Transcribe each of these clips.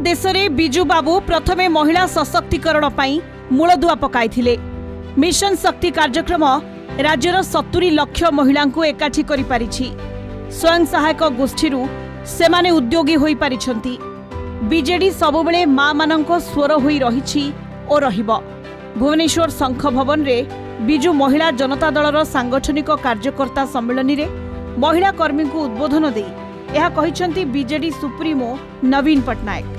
देश में बिजू बाबू प्रथमे महिला सशक्तिकरण पाई मूलदुआ पकाइथिले। मिशन शक्ति कार्यक्रम राज्यर 70 लाख महिला एकाठी करि पारिछि। स्वयं सहायक गोष्ठी सेमाने उद्योगी होई पारिछंती। बीजेडी सबुबले मां मानक स्वर होई रहिछि ओ रहिबो। भुवनेश्वर शंख भवन रे बिजू महिला जनता दलर सांगठनिक कार्यकर्ता सम्मेलन रे महिला कर्मी को उद्बोधन दे यह कहिछंती बीजेडी सुप्रीमो नवीन पटनायक।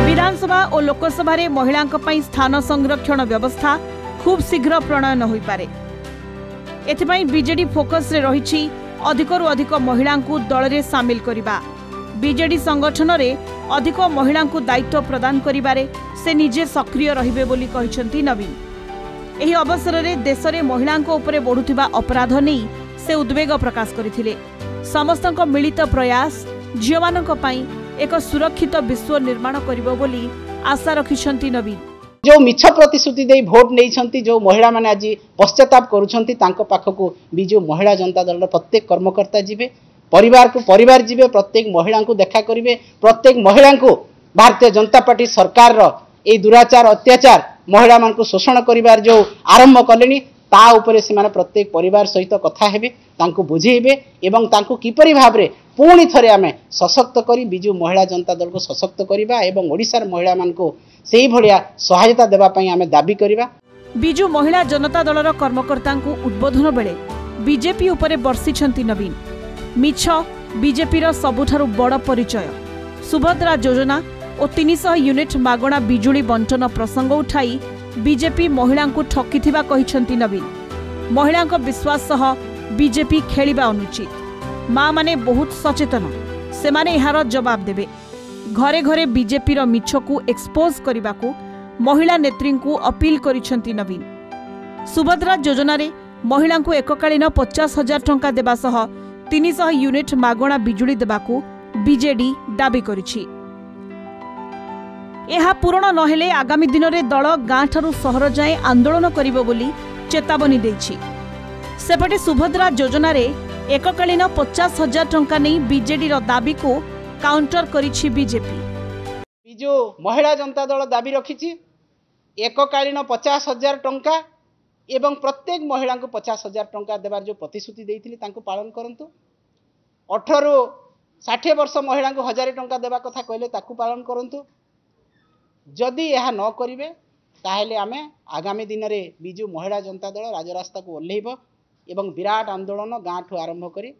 विधानसभा और लोकसभा रे महिलांक पई स्थान संरक्षण व्यवस्था खूब शीघ्र प्रणयन होई पारे। एथिपई बीजेडी फोकस रे रहिछि अधिकरु अधिक महिला को दल रे शामिल करिबा। बीजेडी संगठन रे अधिक महिला को दायित्व प्रदान करिबारे से निजे सक्रिय रहिबे बोली कहिछंती नवीन। एही अवसर रे देश रे महिलांक उपरे बढ़ुथिबा अपराध नै से उद्वेग प्रकाश करथिले। समस्तक मिलित प्रयास झियोमानक पई एक सुरक्षित विश्व निर्माण करिबो बोली आशा रखिछंती नवीन। जो मिछ प्रतिश्रुति दे भोट नहीं जो महिला माने आज पश्चाताप करुछंती तांको पाखकु बिजू महिला जनता दल प्रत्येक कर्मकर्ता जीवे, परिवार को परिवार जीवे, प्रत्येक महिला को देखा करिवे, प्रत्येक महिला को भारतीय जनता पार्टी सरकार रो ए दुराचार अत्याचार महिला मान को शोषण करिवार जो आरंभ कलेनी ता उपरे से माने प्रत्येक परिवार सहित कथा हेबे, तांको बुझेइबे एवं तांको किपरि भाबरे पुणी थरे आमे सशक्त करी बिजू महिला जनता दल को सशक्त करिबा एवं ओडिसार महिला मान को सेही भलिया सहायता देबा पई आमे दाबी करिबा। बिजू महिला जनता दलर कर्मकर्ता को उद्बोधन बेले बीजेपी उपरे बर्षिछंती नवीन। मिछ बीजेपी रो सबुठारु बड़ परिचय सुभद्रा योजना और 300 यूनिट मागणा बिजुली बंटन प्रसंग उठाई बीजेपी महिला को ठकीथिबा कहिछंती नवीन। महिला विश्वास सह बीजेपी खेलिबा अनुचित। मां माने बहुत सचेतन, से माने एहार जवाब देबे। घरे घरे बीजेपी रो मिछ को एक्सपोज करिबाकू महिला नेत्री को अपील करिछंती नवीन। सुभद्रा योजना रे महिला को एककालीन 50,000 टंका देबा सह 300 यूनिट मागणा बिजुली देबाकू बीजेडी दाबी करिछि। एहा पूर्ण नहेले आगामी दिन में दल गाँ ठारू सहर जाए आंदोलन करिबो बोली चेतावनी देछि। सेपटे सुभद्रा योजना रे एककालीन 50,000 टंका नहीं बीजेडी रो दाबी को काउंटर करिछि बीजेपी। बिजू महिला जनता दल दाबी रखिछि एककालीन 50,000 टंका एवं प्रत्येक महिला को 50,000 टंका देवार जो प्रतिश्रुति देइथिले तांको पालन करंतु। 18 रु 60 वर्ष महिला को 1000 टंका देवा कथा कहले ताकू पालन करंतु। जदि यह न करिवे ताहेले आमे आगामी दिन रे बिजू महिला जनता दल राजरास्ता को ओल्लेइबो एवं विराट आंदोलन गाँ ठू आरंभ करी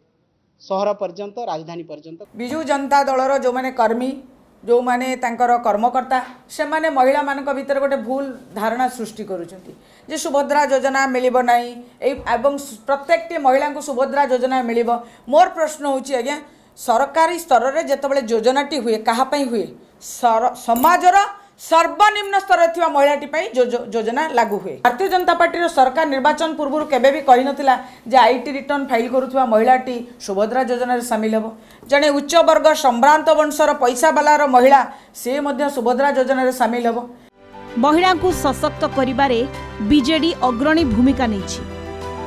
सहर पर्यंत राजधानी पर्यंत। बिजू जनता दलर जो माने कर्मी जो माने तांकर कर्मकर्ता से माने महिला मानक भीतर गोटे भूल धारणा सृष्टि करुछंती जे सुभद्रा योजना मिलिबो नाही एवं प्रत्येक महिला को सुभद्रा योजना मिलिबो। मोर प्रश्न होची आज्ञा सरकारी स्तर रे जेतबेले योजनाटी हुए कहा पई हुए समाजर सर्वनिम्न स्तर थिवा महिलाटी पई योजना लागू हुए। भारतीय जनता पार्टी सरकार निर्वाचन पूर्व केबे भी कहि नथिला जे आईटी रिटर्न फाइल करुथुवा महिलाटी सुभद्रा योजना रे शामिल हेबो। जने उच्च वर्ग संभ्रांत वंशर पैसा वालार महिला से मध्य सुभद्रा योजना रे शामिल हेबो। महिला को सशक्त करिबारे बीजेडी अग्रणी भूमिका नेछि।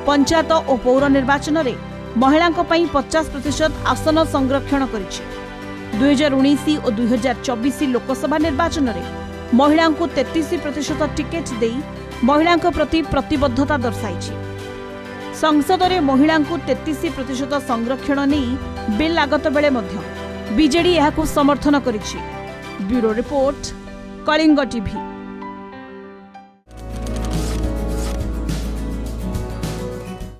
पंचायत और पौर निर्वाचन रे महिलांक पई 50% आसन संरक्षण करिछि। 2019 और 2024 लोकसभा निर्वाचन रे महिला को 33% टिकेट देई महिला प्रति प्रतिबद्धता दर्शाई। संसद रे महिला को 33% संरक्षण नहीं बिल लागत बेले मध्य बीजेडी यहाकू समर्थन करिछि। Bureau report, Kalinga TV.